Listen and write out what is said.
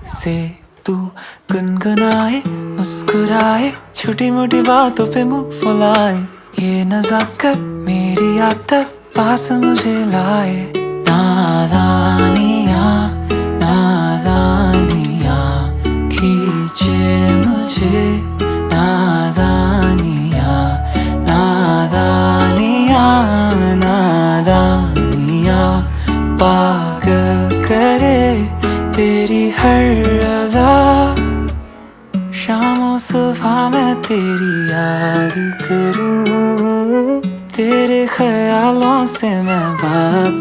से तू गुनगुनाए, मुस्कुराए, छोटी मोटी बातों पे मुंह फुलाए। ये नजाकत मेरी आदत पास मुझे लाए। नादानियाँ नादानियाँ खींचे मुझे। नादानियाँ नादानियाँ नादानियाँ पागल करे तेरी हर अदा। शामों सुबह मैं तेरी याद करूं, तेरे ख्यालों से मैं बात